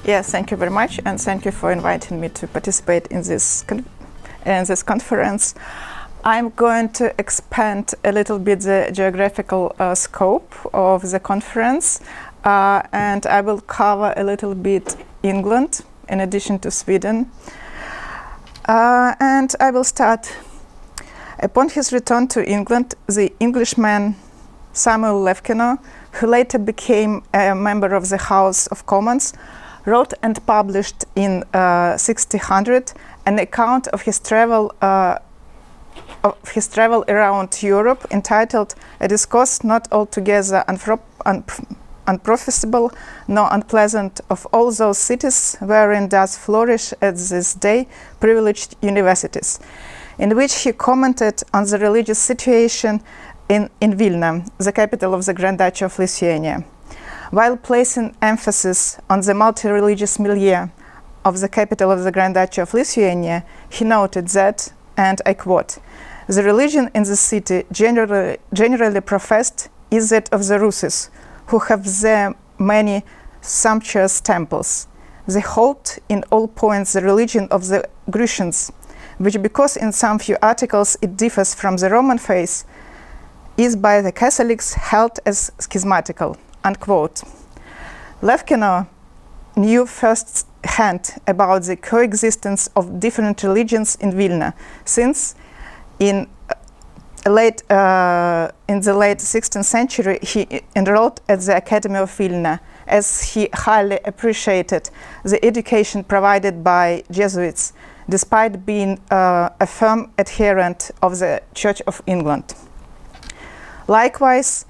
Yes, thank you very much, and thank you for inviting me to participate in this conference. I'm going to expand a little bit the geographical scope of the conference, and I will cover a little bit England in addition to Sweden. And I will start. Upon his return to England, the Englishman Samuel Lefkino, who later became a member of the House of Commons, wrote and published in 1600 an account of his travel around Europe, entitled "A Discourse Not Altogether Unprofitable nor Unpleasant of All Those Cities wherein does flourish at this day privileged universities," in which he commented on the religious situation in Vilna, the capital of the Grand Duchy of Lithuania. While placing emphasis on the multi-religious milieu of the capital of the Grand Duchy of Lithuania, he noted that, and I quote, "The religion in the city generally professed is that of the Russes, who have there many sumptuous temples. They hold in all points the religion of the Grecians, which, because in some few articles it differs from the Roman faith, is by the Catholics held as schismatical," unquote. Lefkino knew firsthand about the coexistence of different religions in Vilna, since in the late 16th century he enrolled at the Academy of Vilna, as he highly appreciated the education provided by Jesuits, despite being a firm adherent of the Church of England. Likewise,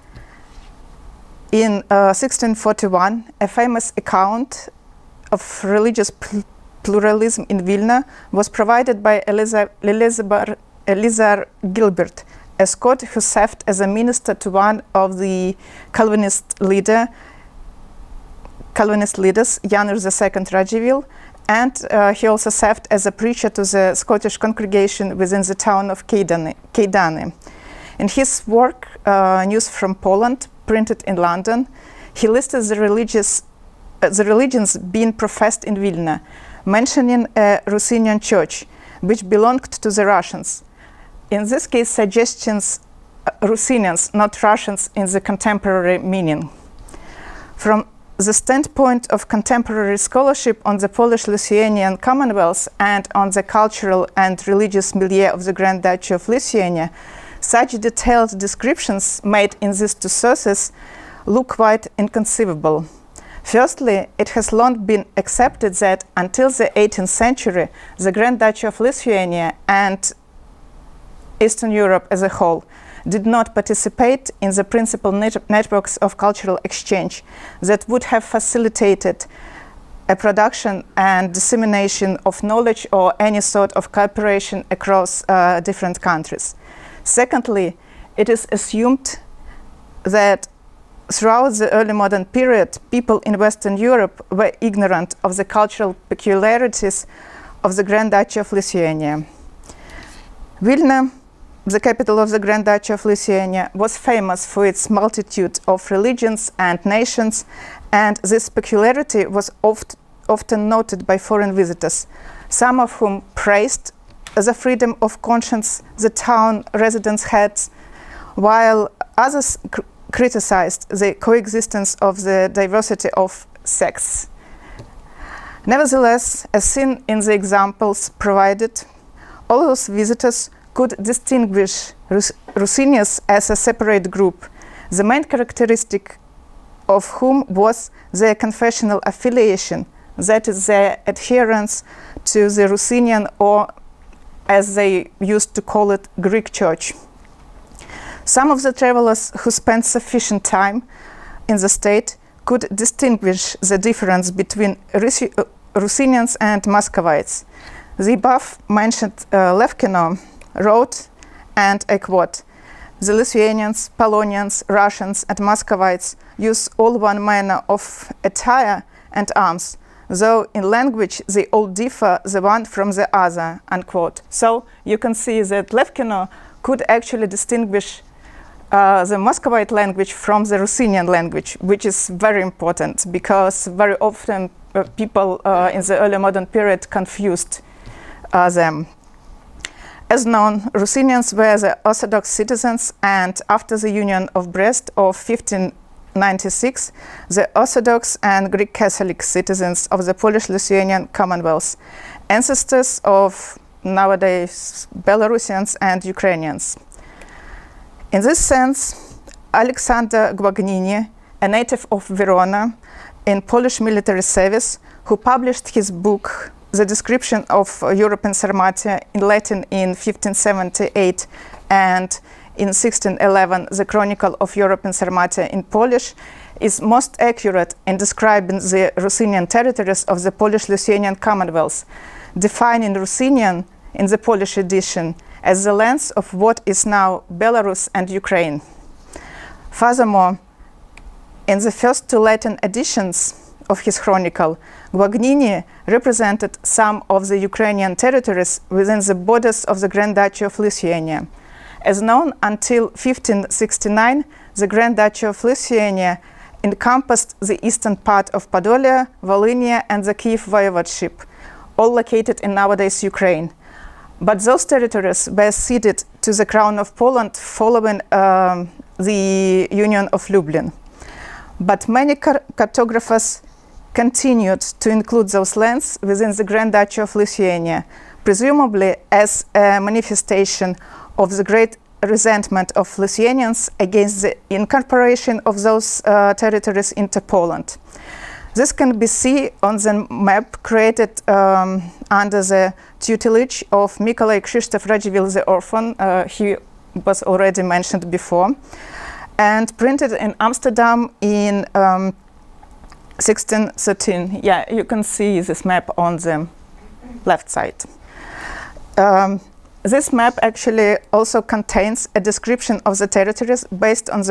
in 1641, a famous account of religious pluralism in Vilna was provided by Elizar Gilbert, a Scot who served as a minister to one of the Calvinist leaders, Janusz II Radziwiłł, and he also served as a preacher to the Scottish congregation within the town of Keidany. In his work, News from Poland, printed in London, he listed the religions being professed in Vilna, mentioning a Ruthenian church, which belonged to the Russians. In this case, suggestions Ruthenians, not Russians in the contemporary meaning. From the standpoint of contemporary scholarship on the Polish-Lithuanian Commonwealth and on the cultural and religious milieu of the Grand Duchy of Lithuania, such detailed descriptions made in these two sources look quite inconceivable. Firstly, it has long been accepted that until the 18th century, the Grand Duchy of Lithuania and Eastern Europe as a whole did not participate in the principal networks of cultural exchange that would have facilitated a production and dissemination of knowledge or any sort of cooperation across different countries. Secondly, it is assumed that throughout the early modern period, people in Western Europe were ignorant of the cultural peculiarities of the Grand Duchy of Lithuania. Vilna, the capital of the Grand Duchy of Lithuania, was famous for its multitude of religions and nations, and this peculiarity was often noted by foreign visitors, some of whom praised the freedom of conscience the town residents had, while others criticized the coexistence of the diversity of sects. Nevertheless, as seen in the examples provided, all those visitors could distinguish Ruthenians as a separate group, the main characteristic of whom was their confessional affiliation, that is, their adherence to the Ruthenian, or as they used to call it, Greek Church. Some of the travelers who spent sufficient time in the state could distinguish the difference between Ruthenians and Muscovites. The above mentioned Lefkino wrote, and I quote, "The Lithuanians, Polonians, Russians, and Muscovites use all one manner of attire and arms, though in language they all differ the one from the other," unquote. So you can see that Lefkino could actually distinguish the Muscovite language from the Ruthenian language, which is very important because very often people in the early modern period confused them. As known, Ruthenians were the Orthodox citizens, and after the Union of Brest of 1596, the Orthodox and Greek Catholic citizens of the Polish-Lithuanian Commonwealth, ancestors of nowadays Belarusians and Ukrainians. In this sense, Alexander Gwagnini, a native of Verona in Polish military service, who published his book The Description of Europe and Sarmatia in Latin in 1578 and in 1611 The Chronicle of Europe and Sarmatia in Polish, is most accurate in describing the Ruthenian territories of the Polish-Lithuanian Commonwealth, defining Ruthenian in the Polish edition as the lands of what is now Belarus and Ukraine. Furthermore, in the first two Latin editions of his chronicle, Gwagnini represented some of the Ukrainian territories within the borders of the Grand Duchy of Lithuania. As known, until 1569, the Grand Duchy of Lithuania encompassed the eastern part of Podolia, Volhynia, and the Kiev voivodeship, all located in nowadays Ukraine. But those territories were ceded to the Crown of Poland following the Union of Lublin. But many cartographers continued to include those lands within the Grand Duchy of Lithuania, presumably as a manifestation of the great resentment of Lithuanians against the incorporation of those territories into Poland. This can be seen on the map created under the tutelage of Nikolai Krzysztof Radziwiłł the Orphan. He was already mentioned before, and printed in Amsterdam in 1613. Yeah, you can see this map on the left side. This map actually also contains a description of the territories based on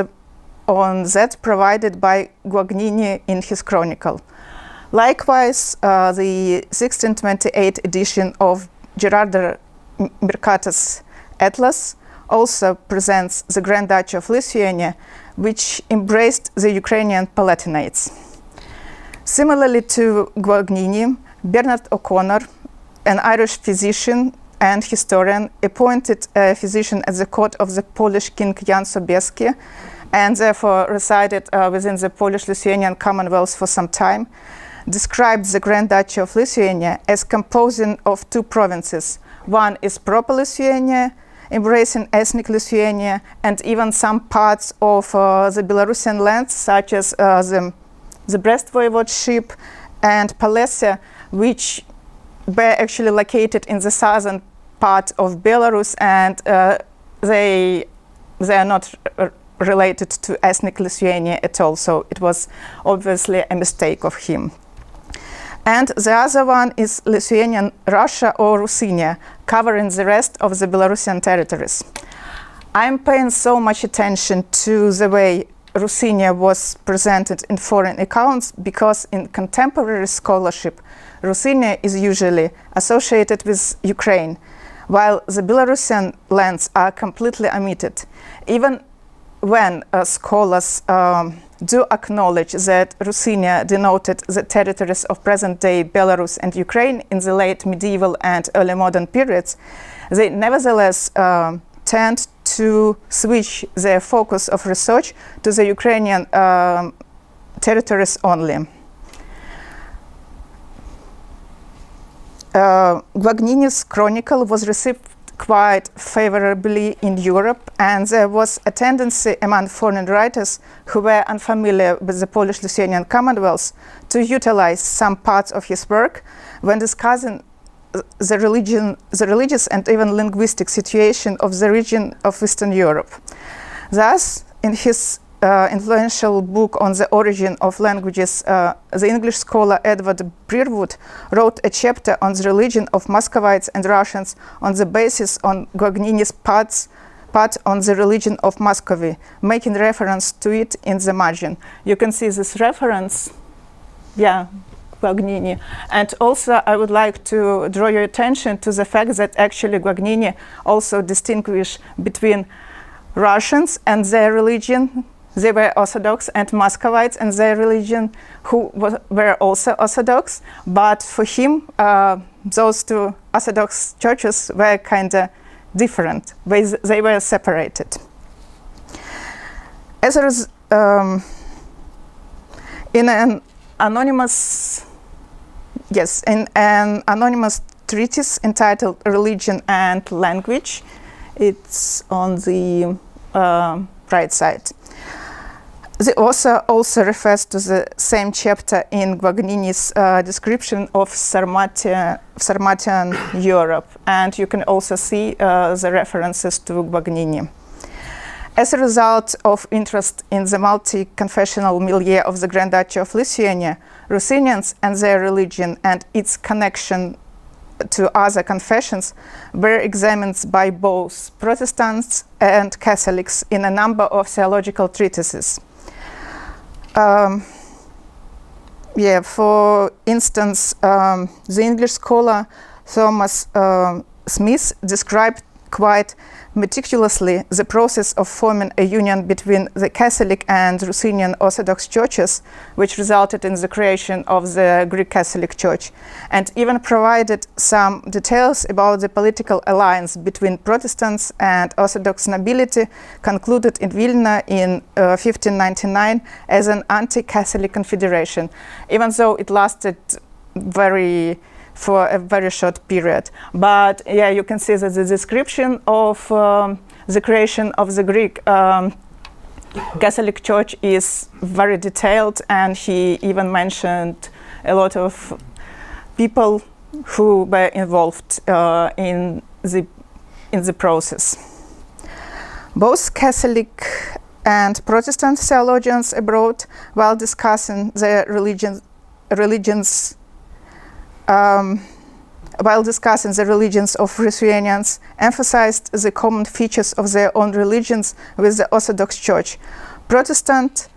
that provided by Gwagnini in his chronicle. Likewise, the 1628 edition of Gerardo Mercator's Atlas also presents the Grand Duchy of Lithuania, which embraced the Ukrainian Palatinates. Similarly to Gwagnini, Bernard O'Connor, an Irish physician and historian, appointed a physician at the court of the Polish King Jan Sobieski, and therefore resided within the Polish-Lithuanian Commonwealth for some time, described the Grand Duchy of Lithuania as composing of two provinces. One is Proper Lithuania, embracing ethnic Lithuania, and even some parts of the Belarusian lands, such as the Brest voivodeship and Polessia, which were actually located in the southern part of Belarus, and they are not related to ethnic Lithuania at all, so it was obviously a mistake of him. And the other one is Lithuanian Russia or Ruthenia, covering the rest of the Belarusian territories. I'm paying so much attention to the way Ruthenia was presented in foreign accounts because in contemporary scholarship, Ruthenia is usually associated with Ukraine, while the Belarusian lands are completely omitted. Even when scholars do acknowledge that Ruthenia denoted the territories of present-day Belarus and Ukraine in the late medieval and early modern periods, they nevertheless tend to switch their focus of research to the Ukrainian territories only. Gwagnini's chronicle was received quite favorably in Europe, and there was a tendency among foreign writers who were unfamiliar with the Polish-Lithuanian Commonwealth to utilize some parts of his work when discussing the religious and even linguistic situation of the region of Eastern Europe. Thus, in his influential book on the origin of languages, the English scholar Edward Brerewood wrote a chapter on the religion of Muscovites and Russians on the basis on Gwagnini's part on the religion of Muscovy, making reference to it in the margin. You can see this reference, Gwagnini. And also I would like to draw your attention to the fact that actually Gwagnini also distinguished between Russians and their religion, they were Orthodox, and Muscovites and their religion who were also Orthodox. But for him, those two Orthodox churches were kind of different. They were separated. In an anonymous treatise entitled Religion and Language, it's on the right side. The author also refers to the same chapter in Guagnini's description of Sarmatian Europe, and you can also see the references to Guagnini. As a result of interest in the multi-confessional milieu of the Grand Duchy of Lithuania, Ruthenians and their religion and its connection to other confessions were examined by both Protestants and Catholics in a number of theological treatises. For instance, the English scholar Thomas Smith described quite meticulously the process of forming a union between the Catholic and Ruthenian Orthodox churches, which resulted in the creation of the Greek Catholic Church, and even provided some details about the political alliance between Protestants and Orthodox nobility concluded in Vilna in 1599 as an anti-Catholic confederation, even though it lasted for a very short period. But yeah, you can see that the description of the creation of the Greek Catholic Church is very detailed, and he even mentioned a lot of people who were involved in the process. Both Catholic and Protestant theologians abroad, while discussing their religions of Lithuanians, emphasized the common features of their own religions with the Orthodox Church. Protestants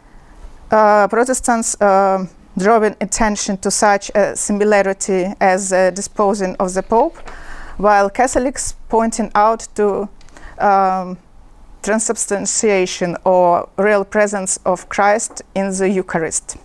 drawing attention to such a similarity as the disposing of the Pope, while Catholics pointing out to transubstantiation or real presence of Christ in the Eucharist.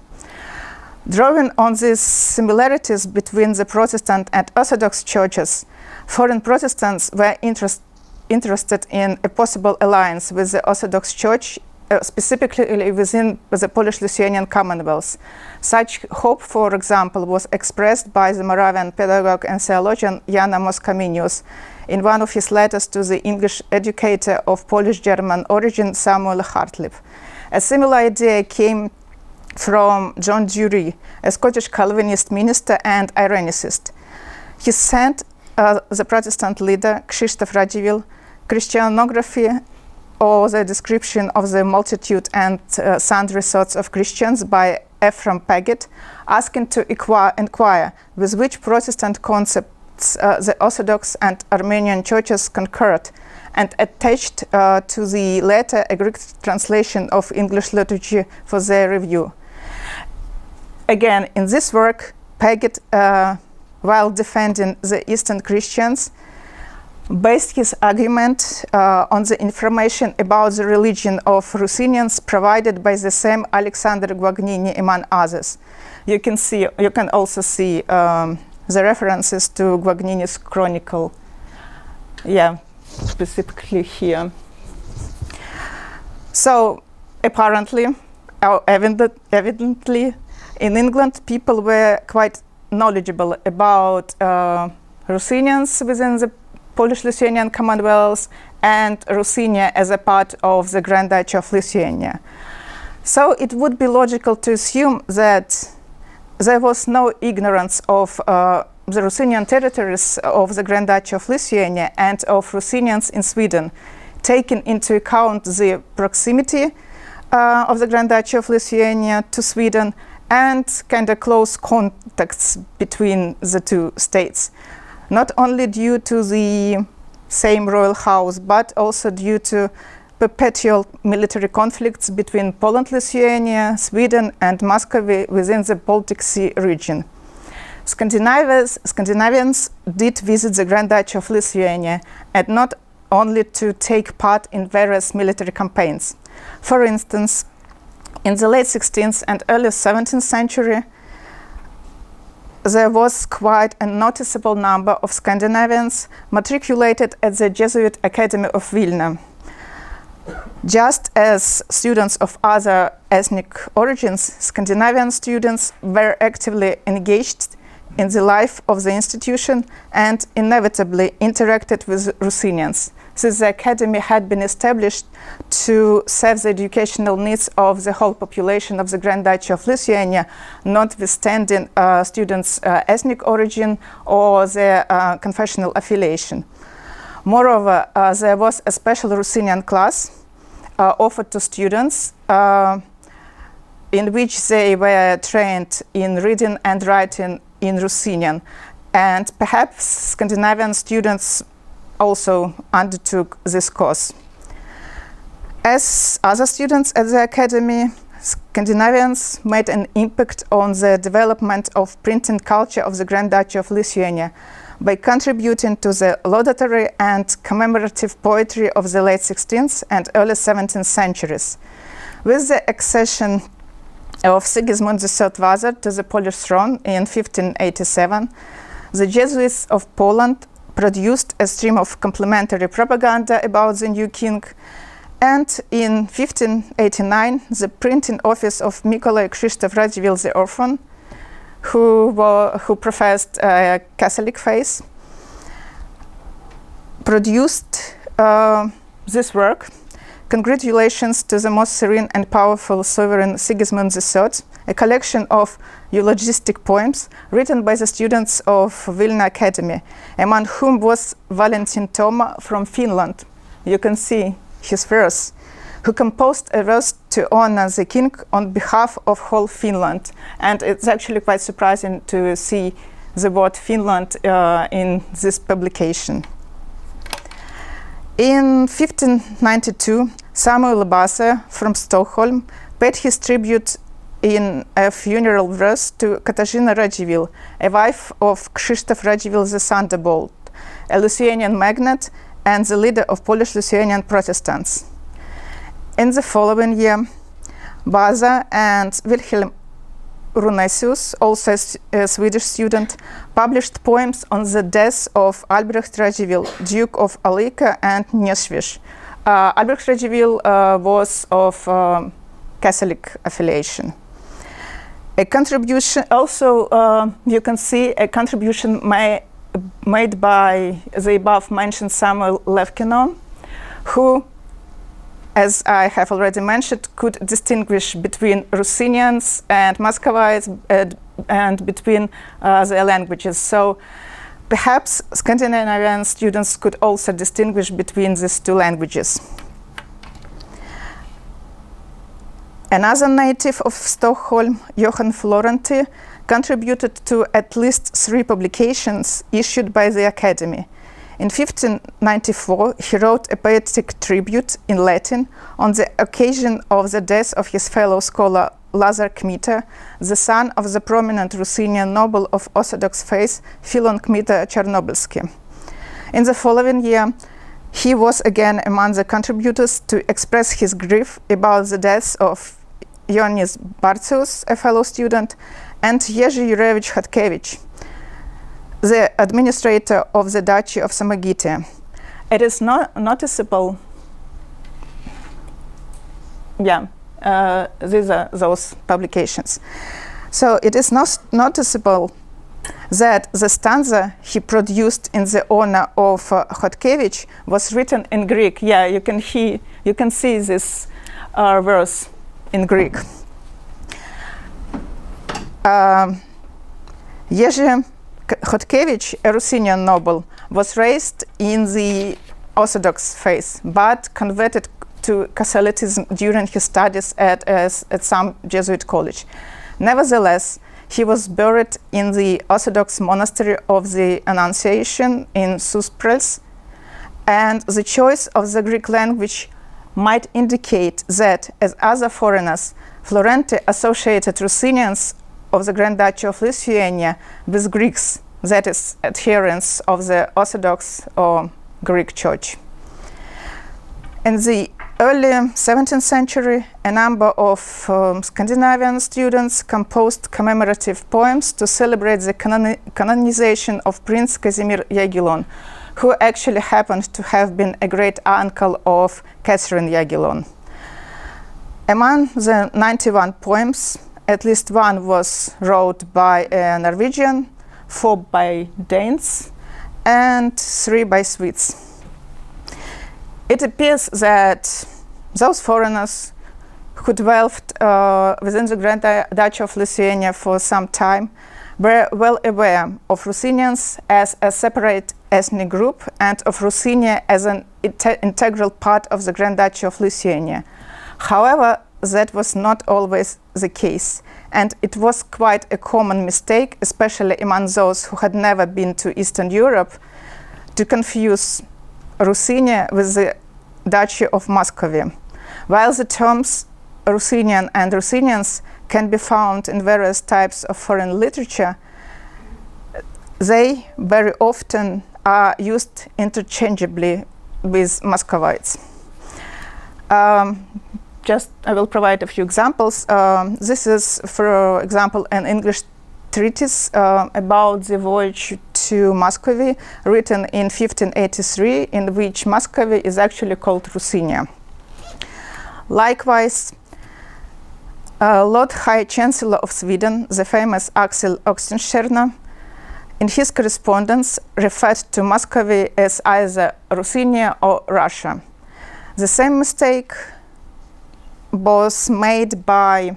Drawing on these similarities between the Protestant and Orthodox churches, foreign Protestants were interested in a possible alliance with the Orthodox Church, specifically within the Polish-Lithuanian Commonwealth. Such hope, for example, was expressed by the Moravian pedagogue and theologian Hanna Mazheika in one of his letters to the English educator of Polish-German origin Samuel Hartlib. A similar idea came from John Dury, a Scottish Calvinist minister and Irenicist. He sent the Protestant leader Krzysztof Radziwiłł Christianography, or the description of the multitude and sundry sorts of Christians by Ephraim Paget, asking to inquire with which Protestant concepts the Orthodox and Armenian churches concurred, and attached to the letter a Greek translation of English literature for their review. Again, in this work, Paget, while defending the Eastern Christians, based his argument on the information about the religion of Ruthenians provided by the same Alexander Guagnini, among others. You can also see the references to Guagnini's chronicle. Yeah, specifically here. So apparently, or evidently, in England, people were quite knowledgeable about Ruthenians within the Polish-Lithuanian Commonwealth and Ruthenia as a part of the Grand Duchy of Lithuania. So it would be logical to assume that there was no ignorance of the Ruthenian territories of the Grand Duchy of Lithuania and of Ruthenians in Sweden, taking into account the proximity of the Grand Duchy of Lithuania to Sweden and kind of close contacts between the two states, not only due to the same royal house, but also due to perpetual military conflicts between Poland, Lithuania, Sweden, and Muscovy within the Baltic Sea region. Scandinavians did visit the Grand Duchy of Lithuania, and not only to take part in various military campaigns. For instance, In the late 16th and early 17th century, there was quite a noticeable number of Scandinavians matriculated at the Jesuit Academy of Vilna. Just as students of other ethnic origins, Scandinavian students were actively engaged in the life of the institution and inevitably interacted with Ruthenians, since the academy had been established to serve the educational needs of the whole population of the Grand Duchy of Lithuania, notwithstanding students' ethnic origin or their confessional affiliation. Moreover, there was a special Ruthenian class offered to students in which they were trained in reading and writing in Ruthenian, and perhaps Scandinavian students also undertook this course. As other students at the academy, Scandinavians made an impact on the development of printing culture of the Grand Duchy of Lithuania by contributing to the laudatory and commemorative poetry of the late 16th and early 17th centuries. With the accession of Sigismund III Vasa to the Polish throne in 1587, the Jesuits of Poland produced a stream of complimentary propaganda about the new king, and in 1589 the printing office of Mikołaj Krzysztof Radziwiłł the Orphan, who professed a Catholic faith, produced this work, Congratulations to the Most Serene and Powerful Sovereign Sigismund III, a collection of eulogistic poems written by the students of Vilna Academy, among whom was Valentin Toma from Finland. You can see his verse, who composed a verse to honor the king on behalf of whole Finland. And it's actually quite surprising to see the word Finland in this publication. In 1592, Samuel Base from Stockholm paid his tribute in a funeral verse to Katarzyna Radziwiłł, a wife of Krzysztof Radziwiłł the Thunderbolt, a Lithuanian magnate and the leader of Polish-Lithuanian Protestants. In the following year, Basa and Wilhelm Runesius, also a Swedish student, published poems on the death of Albrecht Radziwiłł, Duke of Alika and Nieswisz. Albrecht Radziwiłł was of Catholic affiliation. A contribution, also you can see a contribution made by the above mentioned Samuel Levkino, who, as I have already mentioned, could distinguish between Ruthenians and Muscovites and between the languages. So perhaps Scandinavian students could also distinguish between these two languages. Another native of Stockholm, Johan Florenti, contributed to at least 3 publications issued by the Academy. In 1594, he wrote a poetic tribute in Latin on the occasion of the death of his fellow scholar Lazar Kmita, the son of the prominent Ruthenian noble of Orthodox faith, Filon Kmita Chernobylski. In the following year, he was again among the contributors to express his grief about the death of Ioannis Barcius, a fellow student, and Jerzy Jurewicz Chodkiewicz, the administrator of the Duchy of Samogitia. It is not noticeable. These are those publications. So it is not noticeable that the stanza he produced in the honor of Chodkiewicz was written in Greek. Yeah, you can see this verse in Greek. Jerzy Chodkiewicz, a Ruthenian noble, was raised in the Orthodox faith, but converted to Catholicism during his studies at some Jesuit college. Nevertheless, he was buried in the Orthodox monastery of the Annunciation in Susprels, and the choice of the Greek language might indicate that, as other foreigners, Florenti associated Ruthenians of the Grand Duchy of Lithuania with Greeks, that is, adherents of the Orthodox or Greek Church. In the early 17th century, a number of Scandinavian students composed commemorative poems to celebrate the canonization of Prince Casimir Jagiellon, who actually happened to have been a great uncle of Catherine Jagiellon. Among the 91 poems, at least one was wrote by a Norwegian, 4 by Danes, and 3 by Swedes. It appears that those foreigners who dwelled within the Grand Duchy of Lithuania for some time were well aware of Ruthenians as a separate ethnic group and of Ruthenia as an integral part of the Grand Duchy of Lithuania. However, that was not always the case, and it was quite a common mistake, especially among those who had never been to Eastern Europe, to confuse Ruthenia with the Duchy of Muscovy. While the terms Ruthenian and Ruthenians can be found in various types of foreign literature, they very often are used interchangeably with Muscovites. I will provide a few examples. This is, for example, an English treatise about the voyage to Muscovy, written in 1583, in which Muscovy is actually called Ruthenia. Likewise, Lord High Chancellor of Sweden, the famous Axel Oxenstierna, in his correspondence referred to Muscovy as either Ruthenia or Russia. The same mistake was made by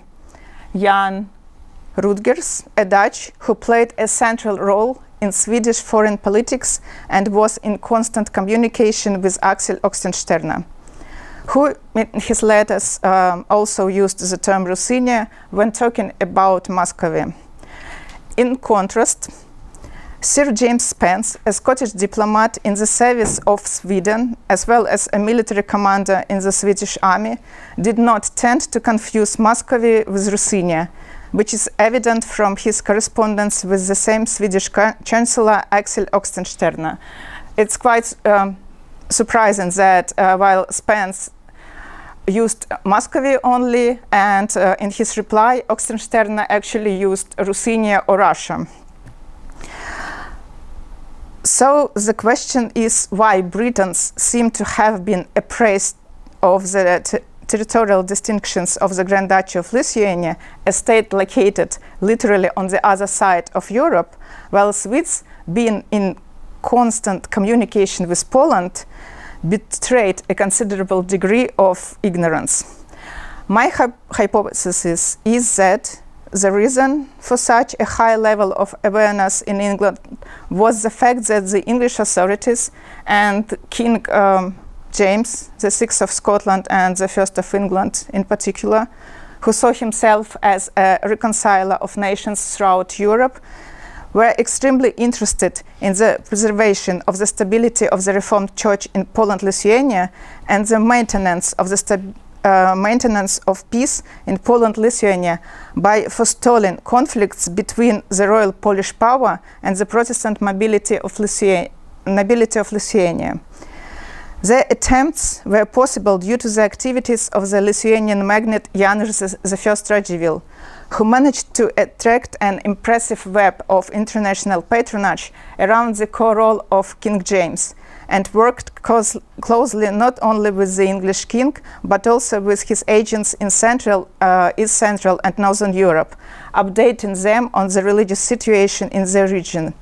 Jan Rutgers, a Dutch who played a central role in Swedish foreign politics and was in constant communication with Axel Oxenstierna, who in his letters also used the term Ruthenia when talking about Muscovy. In contrast, Sir James Spence, a Scottish diplomat in the service of Sweden, as well as a military commander in the Swedish army, did not tend to confuse Muscovy with Ruthenia, which is evident from his correspondence with the same Swedish Chancellor Axel Oxenstierna. It's quite surprising that while Spence used Muscovy only, and in his reply, Oxenstierna actually used Ruthenia or Russia. So the question is why Britons seem to have been appraised of the territorial distinctions of the Grand Duchy of Lithuania, a state located literally on the other side of Europe, while Swedes, being in constant communication with Poland, betrayed a considerable degree of ignorance. My hypothesis is that the reason for such a high level of awareness in England was the fact that the English authorities and King James VI of Scotland and the First of England in particular, who saw himself as a reconciler of nations throughout Europe, were extremely interested in the preservation of the stability of the Reformed Church in Poland-Lithuania and the maintenance of maintenance of peace in Poland-Lithuania by forestalling conflicts between the royal Polish power and the Protestant nobility of Lithuania. Their attempts were possible due to the activities of the Lithuanian magnate Janusz I Radziwiłł, who managed to attract an impressive web of international patronage around the core role of King James, and worked closely not only with the English king, but also with his agents in East Central and Northern Europe, updating them on the religious situation in the region.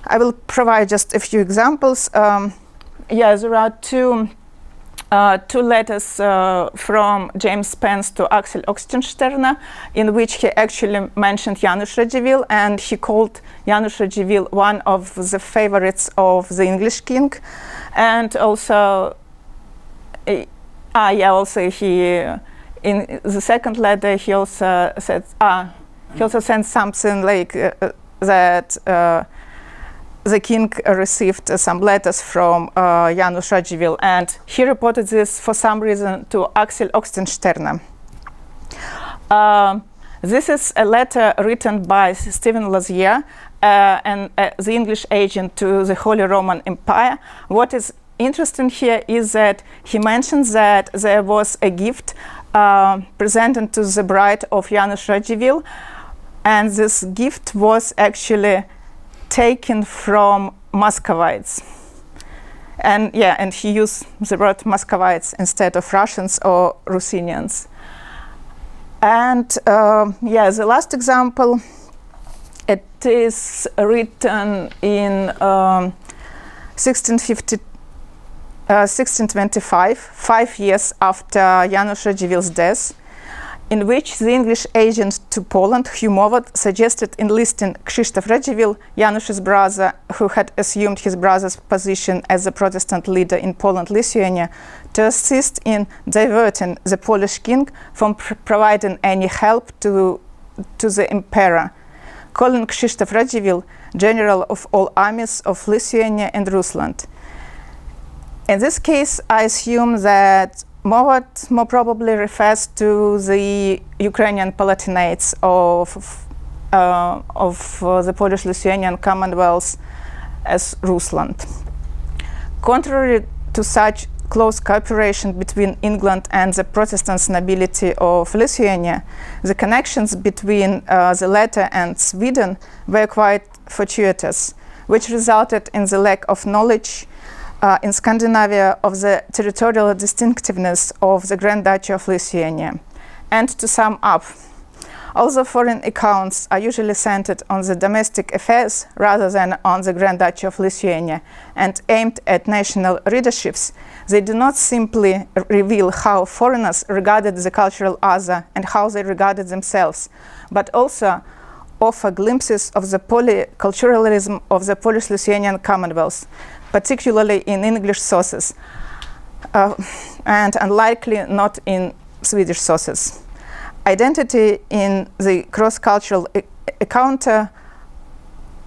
I will provide just a few examples. There are two letters from James Spence to Axel Oxenstierna, in which he actually mentioned Janusz Radziwiłł, and he called Janusz Radziwiłł one of the favorites of the English king, and also, he in the second letter he also said he also sent something like that. The king received some letters from Janusz Radziwiłł, and he reported this for some reason to Axel Oxenstierna. This is a letter written by Stephen Lazier, and the English agent to the Holy Roman Empire. What is interesting here is that he mentions that there was a gift presented to the bride of Janusz Radziwiłł, and this gift was actually taken from Muscovites. And he used the word Muscovites instead of Russians or Ruthenians. And the last example, it is written in 1625, 5 years after Janusz Radziwiłł's death, in which the English agent to Poland, Hugh Mowat, suggested enlisting Krzysztof Radziwiłł, Janusz's brother, who had assumed his brother's position as the Protestant leader in Poland, Lithuania, to assist in diverting the Polish king from providing any help to the emperor, calling Krzysztof Radziwiłł general of all armies of Lithuania and Rusland. In this case, I assume that Mowat more probably refers to the Ukrainian Palatinates of the Polish-Lithuanian Commonwealth as Rusland. Contrary to such close cooperation between England and the Protestant nobility of Lithuania, the connections between the latter and Sweden were quite fortuitous, which resulted in the lack of knowledge in Scandinavia of the territorial distinctiveness of the Grand Duchy of Lithuania. And to sum up, although foreign accounts are usually centered on the domestic affairs rather than on the Grand Duchy of Lithuania and aimed at national readerships, they do not simply reveal how foreigners regarded the cultural other and how they regarded themselves, but also offer glimpses of the polyculturalism of the Polish-Lithuanian Commonwealth, particularly in English sources, and unlikely not in Swedish sources. Identity in the cross-cultural encounter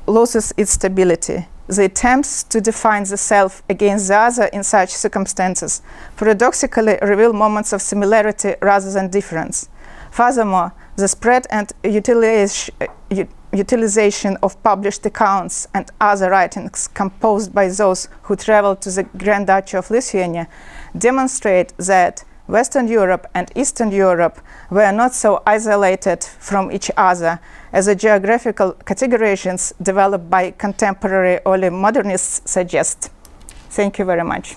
loses its stability. The attempts to define the self against the other in such circumstances paradoxically reveal moments of similarity rather than difference. Furthermore, the spread and utilization of published accounts and other writings composed by those who traveled to the Grand Duchy of Lithuania demonstrate that Western Europe and Eastern Europe were not so isolated from each other as the geographical categorizations developed by contemporary early modernists suggest. Thank you very much.